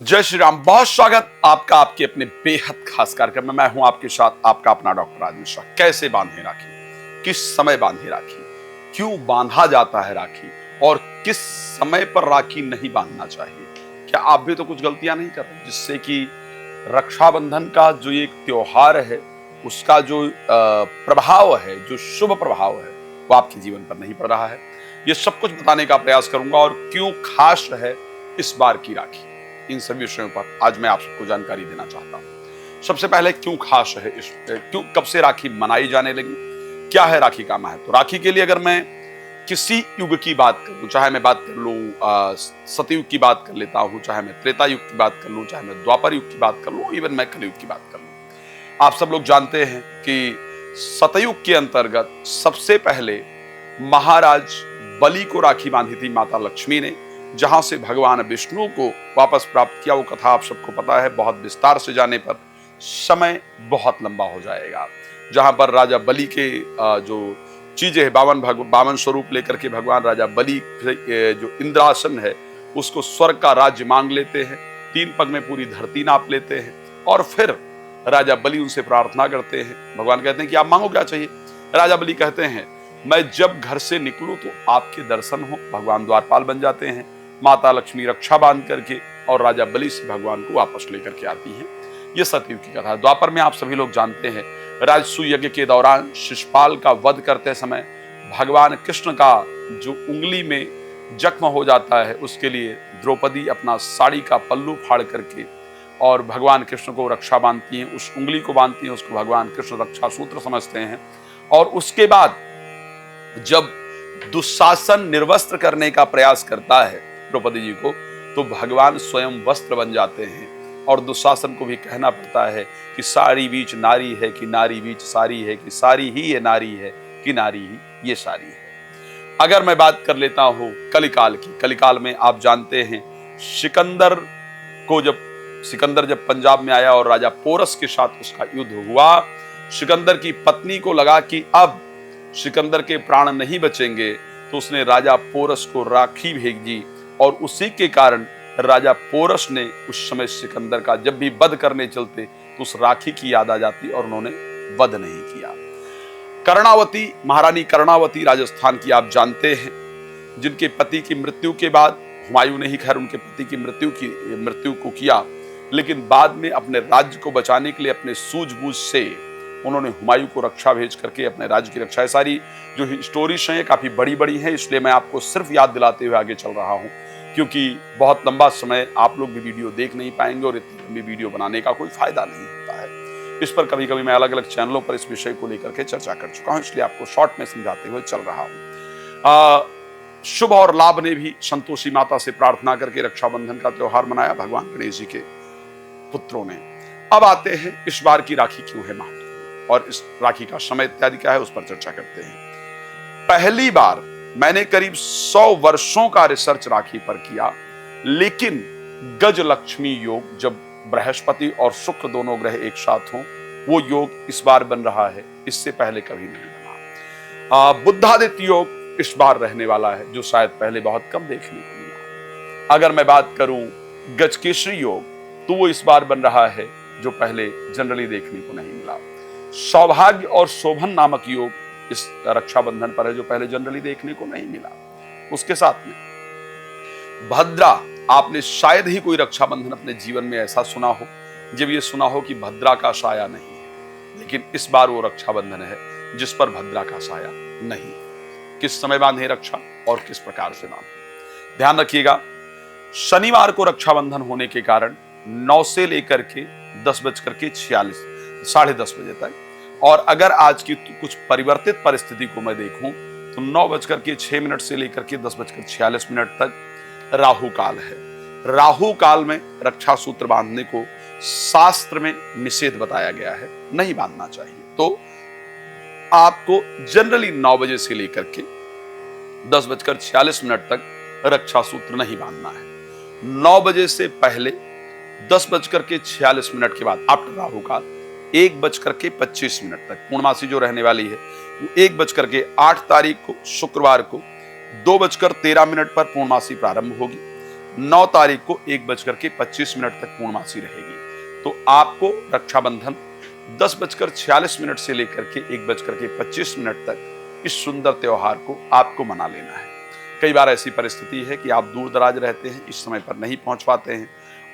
जय श्री राम। बहुत स्वागत आपका आपके अपने बेहद खास कार्यक्रम में। मैं हूं आपके साथ आपका अपना डॉक्टर राज मिश्रा। कैसे बांधे राखी, किस समय बांधे राखी, क्यों बांधा जाता है राखी और किस समय पर राखी नहीं बांधना चाहिए। क्या आप भी तो कुछ गलतियां नहीं कर रहे जिससे कि रक्षाबंधन का जो एक त्योहार है उसका जो प्रभाव है, जो शुभ प्रभाव है, वो आपके जीवन पर नहीं पड़ रहा है। ये सब कुछ बताने का प्रयास करूंगा और क्यों खास है इस बार की राखी। इन सभी विषयों पर आज मैं आप सबको जानकारी देना चाहता हूं। सबसे पहले क्यों खास है, क्यों, कब से राखी मनाई जाने लगी, क्या है राखी का महत्व। तो राखी के लिए अगर मैं किसी युग की बात करूं, चाहे मैं बात कर लूं सतयुग की बात कर लेता हूं, चाहे मैं त्रेता युग की बात कर लूं, चाहे मैं द्वापर युग की बात कर लूं, इवन मैं कलयुग की बात कर लूं। आप सब लोग जानते हैं कि सतयुग के अंतर्गत सबसे पहले महाराज बलि को राखी बांधी थी माता लक्ष्मी ने, जहां से भगवान विष्णु को वापस प्राप्त किया। वो कथा आप सबको पता है, बहुत विस्तार से जाने पर समय बहुत लंबा हो जाएगा। जहां पर राजा बलि के जो चीजें है, बावन स्वरूप लेकर के भगवान राजा बलि जो इंद्रासन है उसको स्वर्ग का राज्य मांग लेते हैं, 3 पग में पूरी धरती नाप लेते हैं और फिर राजा बलि उनसे प्रार्थना करते हैं। भगवान कहते हैं कि आप मांगो क्या चाहिए। राजा बलि कहते हैं मैं जब घर से निकलूं तो आपके दर्शन हो। भगवान द्वारपाल बन जाते हैं, माता लक्ष्मी रक्षा बांध करके और राजा बलि से भगवान को वापस लेकर के आती हैं। ये सतयुग की कथा है। द्वापर में आप सभी लोग जानते हैं, राजसूय यज्ञ के दौरान शिशुपाल का वध करते समय भगवान कृष्ण का जो उंगली में जख्म हो जाता है उसके लिए द्रौपदी अपना साड़ी का पल्लू फाड़ करके और भगवान कृष्ण को रक्षा बांधती हैं, उस उंगली को बांधती हैं, उसको भगवान कृष्ण रक्षा सूत्र समझते हैं। और उसके बाद जब दुशासन निर्वस्त्र करने का प्रयास करता है द्रौपदी जी को, तो भगवान स्वयं वस्त्र बन जाते हैं और दुशासन को भी कहना पड़ता है कि सारी बीच नारी है कि नारी बीच सारी है, कि सारी ही ये नारी है कि नारी ही ये सारी है। अगर मैं बात कर लेता हूं कलिकाल की, कलिकाल में आप जानते हैं सिकंदर जब पंजाब में आया और राजा पोरस के साथ उसका युद्ध हुआ, सिकंदर की पत्नी को लगा कि अब सिकंदर के प्राण नहीं बचेंगे, तो उसने राजा पोरस को राखी भेजी और उसी के कारण राजा पोरस ने उस समय सिकंदर का जब भी वध करने चलते तो उस राखी की याद आ जाती और उन्होंने वध नहीं किया। कर्णावती, महारानी कर्णावती राजस्थान की आप जानते हैं, जिनके पति की मृत्यु के बाद हुमायूं ने ही खैर उनके पति की मृत्यु को किया, लेकिन बाद में अपने राज्य को बचाने के लिए अपने सूझबूझ से उन्होंने हुमायूं को रक्षा भेज करके अपने राज्य की रक्षा। सारी जो स्टोरीज हैं काफी बड़ी बड़ी हैं, इसलिए मैं आपको सिर्फ याद दिलाते हुए आगे चल रहा हूं, क्योंकि बहुत लंबा समय आप लोग भी वीडियो देख नहीं पाएंगे और इतनी लंबी वीडियो बनाने का कोई फायदा नहीं होता है। इस पर कभी कभी मैं अलग अलग चैनलों पर इस विषय को लेकर के चर्चा कर चुका हूं, इसलिए आपको शॉर्ट में समझाते हुए चल रहा हूं। शुभ और लाभ ने भी संतोषी माता से प्रार्थना करके रक्षाबंधन का त्योहार मनाया, भगवान गणेश जी के पुत्रों ने। अब आते हैं इस बार की राखी क्यों है महत्वपूर्ण और इस राखी का समय इत्यादि क्या है, उस पर चर्चा करते हैं। पहली बार मैंने करीब 100 वर्षों का रिसर्च राखी पर किया, लेकिन गज लक्ष्मी योग, जब बृहस्पति और शुक्र दोनों ग्रह एक साथ हों, वो योग इस बार बन रहा है, इससे पहले कभी नहीं बना। बुद्धादित्य योग इस बार रहने वाला है, जो शायद पहले बहुत कम देखने को मिला। अगर मैं बात करूं गजकेसरी योग, तो वो इस बार बन रहा है, जो पहले जनरली देखने को नहीं मिला। सौभाग्य और शोभन नामक योग इस रक्षाबंधन पर है, जो पहले जनरली देखने को नहीं मिला। उसके साथ में भद्रा, आपने शायद ही कोई रक्षाबंधन अपने जीवन में ऐसा सुना हो जब ये सुना हो कि भद्रा का साया नहीं है, लेकिन इस बार वो रक्षाबंधन है जिस पर भद्रा का साया नहीं। किस समय बांधे रक्षा और किस प्रकार से बांधे, ध्यान रखिएगा। शनिवार को रक्षाबंधन होने के कारण 9 से लेकर के 10:46 साढ़े 10 बजे तक, और अगर आज की कुछ परिवर्तित परिस्थिति को मैं देखूं तो 9:06 से लेकर के 10:46 तक राहु काल है। राहु काल में रक्षा सूत्र बांधने को शास्त्र में निषेध बताया गया है, नहीं बांधना चाहिए। तो आपको जनरली 9 बजे से लेकर के 10:46 तक रक्षा सूत्र नहीं बांधना है। 9 बजे से पहले 10:46 के बाद आफ्टर राहु काल 1:25 तक पूर्णमासी जो रहने वाली है, 1:08 तारीख को शुक्रवार को 2:13 पर पूर्णमासी प्रारंभ होगी। 9 तारीख को 1:25 तक पूर्णमासी रहेगी। तो आपको रक्षाबंधन 10:46 से लेकर के 1:25 तक इस सुंदर त्योहार को आपको मना लेना है। कई बार ऐसी परिस्थिति है कि आप दूर दराज रहते हैं, इस समय पर नहीं पहुंच पाते हैं।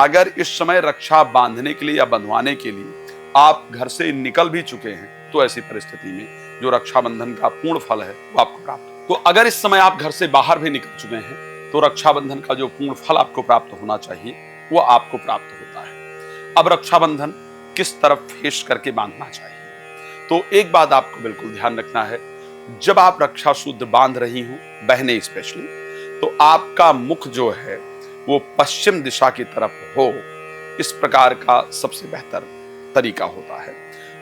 अगर इस समय रक्षा बांधने के लिए या बंधवाने के लिए आप घर से निकल भी चुके हैं, तो ऐसी परिस्थिति में जो रक्षाबंधन का पूर्ण फल है वो आपको प्राप्त हो। तो अगर इस समय आप घर से बाहर भी निकल चुके हैं, तो रक्षाबंधन का जो पूर्ण फल आपको प्राप्त होना चाहिए वो आपको प्राप्त होता है। अब रक्षाबंधन किस तरफ फेस करके बांधना चाहिए, तो एक बात आपको बिल्कुल ध्यान रखना है, जब आप रक्षा सूत्र बांध रही हो, बहनें स्पेशली, तो आपका मुख जो है वो पश्चिम दिशा की तरफ हो, इस प्रकार का सबसे बेहतर तरीका होता है।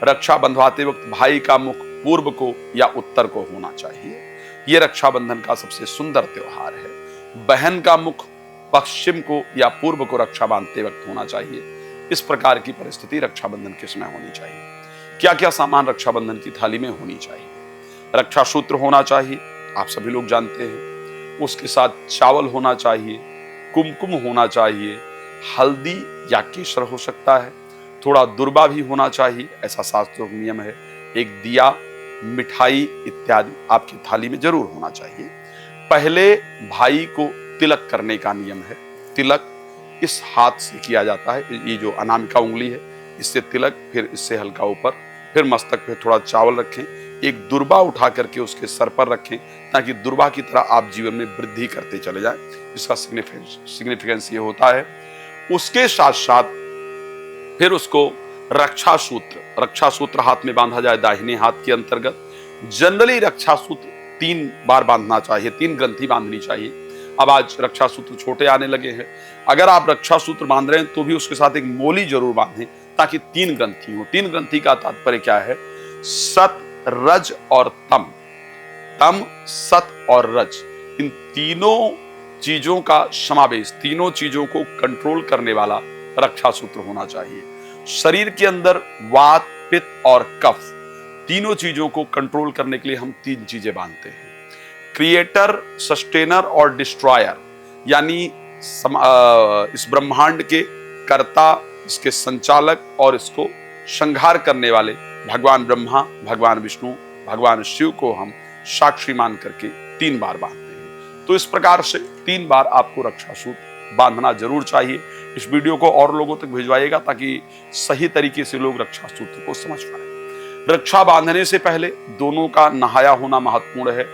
रक्षा बंधवाते वक्त भाई का मुख पूर्व को या उत्तर को होना चाहिए। यह रक्षाबंधन का सबसे सुंदर त्योहार है। बहन का मुख पश्चिम को या पूर्व को रक्षा बांधते वक्त होना चाहिए। इस प्रकार की परिस्थिति रक्षाबंधन के समय होनी चाहिए। क्या क्या सामान रक्षाबंधन की थाली में होनी चाहिए? रक्षा सूत्र होना चाहिए, आप सभी लोग जानते हैं। उसके साथ चावल होना चाहिए, कुमकुम होना चाहिए, हल्दी या केसर हो सकता है, थोड़ा दुर्बा भी होना चाहिए, ऐसा शास्त्रों का नियम है। एक दिया, मिठाई इत्यादि आपकी थाली में जरूर होना चाहिए। पहले भाई को तिलक करने का नियम है। तिलक इस हाथ से किया जाता है, ये जो अनामिका उंगली है इससे तिलक, फिर इससे हल्का ऊपर, फिर मस्तक पे थोड़ा चावल रखें, एक दुर्बा उठा करके उसके सर पर रखें, ताकि दुर्बा की तरह आप जीवन में वृद्धि करते चले जाएं। इसका सिग्निफिकेंस ये होता है। उसके साथ साथ फिर उसको रक्षा सूत्र हाथ में बांधा जाए, दाहिने हाथ के अंतर्गत। जनरली रक्षा सूत्र 3 बार बांधना चाहिए, 3 ग्रंथि बांधनी चाहिए। अब आज रक्षा सूत्र छोटे आने लगे हैं, अगर आप रक्षा सूत्र बांध रहे हैं तो भी उसके साथ एक मोली जरूर बांधें, ताकि 3 ग्रंथि हो। 3 ग्रंथि का तात्पर्य क्या है? सत, रज और तम। तम, सत और रज, इन तीनों चीजों का समावेश, तीनों चीजों को कंट्रोल करने वाला रक्षा सूत्र होना चाहिए। शरीर के अंदर वात, पित्त और कफ, तीनों चीजों को कंट्रोल करने के लिए हम 3 चीजें बांधते हैं। क्रिएटर, सस्टेनर और डिस्ट्रॉयर, यानी इस ब्रह्मांड के कर्ता, इसके संचालक और इसको संहार करने वाले भगवान ब्रह्मा, भगवान विष्णु, भगवान शिव को हम साक्षी मान करके 3 बार बांधते हैं। तो इस प्रकार से 3 बार आपको रक्षा सूत्र बांधना जरूर चाहिए। इस वीडियो को और लोगों तक भिजवाइएगा ताकि सही तरीके से लोग रक्षा सूत्र को समझ पाए। रक्षा बांधने से पहले दोनों का नहाया होना महत्वपूर्ण है,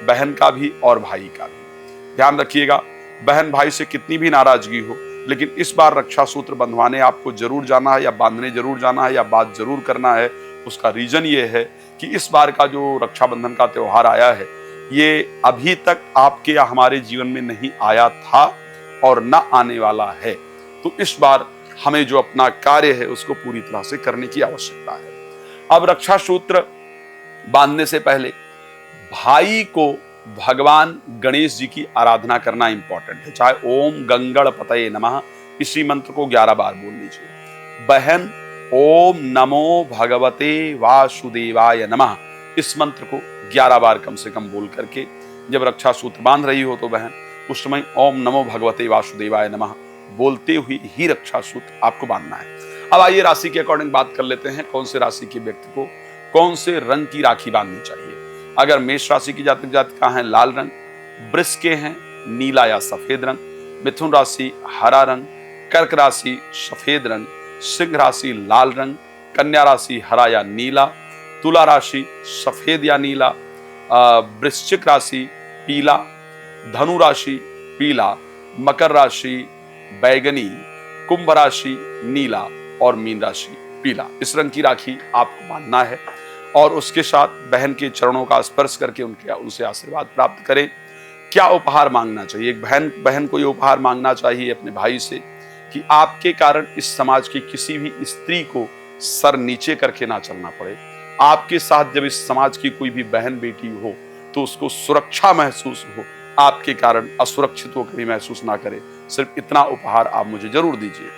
बहन का भी और भाई का भी। ध्यान रखिएगा, बहन भाई से कितनी भी नाराजगी हो, लेकिन इस बार रक्षा सूत्र बंधवाने आपको जरूर जाना है, या बांधने जरूर जाना है, या बात जरूर करना है। उसका रीजन ये है कि इस बार का जो रक्षाबंधन का त्योहार आया है, ये अभी तक आपके या हमारे जीवन में नहीं आया था और न आने वाला है। तो इस बार हमें जो अपना कार्य है उसको पूरी तरह से करने की आवश्यकता है। अब रक्षा सूत्र बांधने से पहले भाई को भगवान गणेश जी की आराधना करना इंपॉर्टेंट है। चाहे ओम गंगणपतये नमः, इसी मंत्र को 11 बार बोल लीजिए। बहन ओम नमो भगवते वासुदेवाय नमः, इस मंत्र को 11 बार कम से कम बोल करके जब रक्षा सूत्र बांध रही हो तो बहन उस समय ओम नमो भगवते वासुदेवाय नमः बोलते हुए ही रक्षा सूत्र आपको बांधना है। अब आइए राशि के अकॉर्डिंग बात कर लेते हैं, कौन से राशि के व्यक्ति को कौन से रंग की राखी बांधनी चाहिए। अगर मेष राशि की जातक जातिका हैं लाल रंग, वृष के हैं नीला या सफेद रंग, मिथुन राशि हरा रंग, कर्क राशि सफेद रंग, सिंह राशि लाल रंग, कन्या राशि हरा या नीला, तुला राशि सफेद या नीला, वृश्चिक राशि पीला, धनु राशि पीला, मकर राशि बैगनी, कुंभ राशि नीला और मीन राशि पीला। इस रंग की राखी आपको बांधना है और उसके साथ बहन के चरणों का स्पर्श करके उनसे आशीर्वाद प्राप्त करें। क्या उपहार मांगना चाहिए? एक बहन को ये उपहार मांगना चाहिए अपने भाई से कि आपके कारण इस समाज की किसी भी स्त्री को सर नीचे करके ना चलना पड़े। आपके साथ जब इस समाज की कोई भी बहन बेटी हो तो उसको सुरक्षा महसूस हो, आपके कारण असुरक्षित वो कभी महसूस ना करे। सिर्फ इतना उपहार आप मुझे जरूर दीजिए।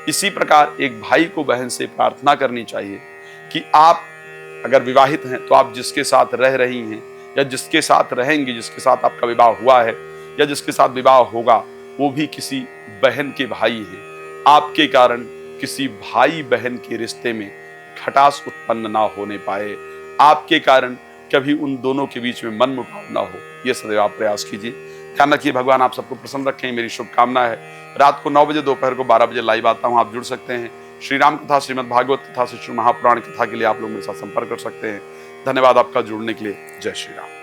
इसी प्रकार एक भाई को बहन से प्रार्थना करनी चाहिए कि आप अगर विवाहित हैं तो आप जिसके साथ रह रही हैं या जिसके साथ रहेंगे, जिसके साथ आपका विवाह हुआ है या जिसके साथ विवाह होगा, वो भी किसी बहन के भाई हैं। आपके कारण किसी भाई बहन के रिश्ते में खटास उत्पन्न ना होने पाए, आपके कारण कभी उन दोनों के बीच में मनमुटाव ना हो, ये सदैव आप प्रयास कीजिए। ध्यान रखिए, भगवान आप सबको प्रसन्न रखें, मेरी शुभकामना है। रात को 9 बजे, दोपहर को 12 बजे लाइव आता हूँ, आप जुड़ सकते हैं। श्री राम कथा, श्रीमद् भागवत कथा, श्री महापुराण कथा के लिए आप लोग मेरे साथ संपर्क कर सकते हैं। धन्यवाद आपका जुड़ने के लिए। जय श्री राम।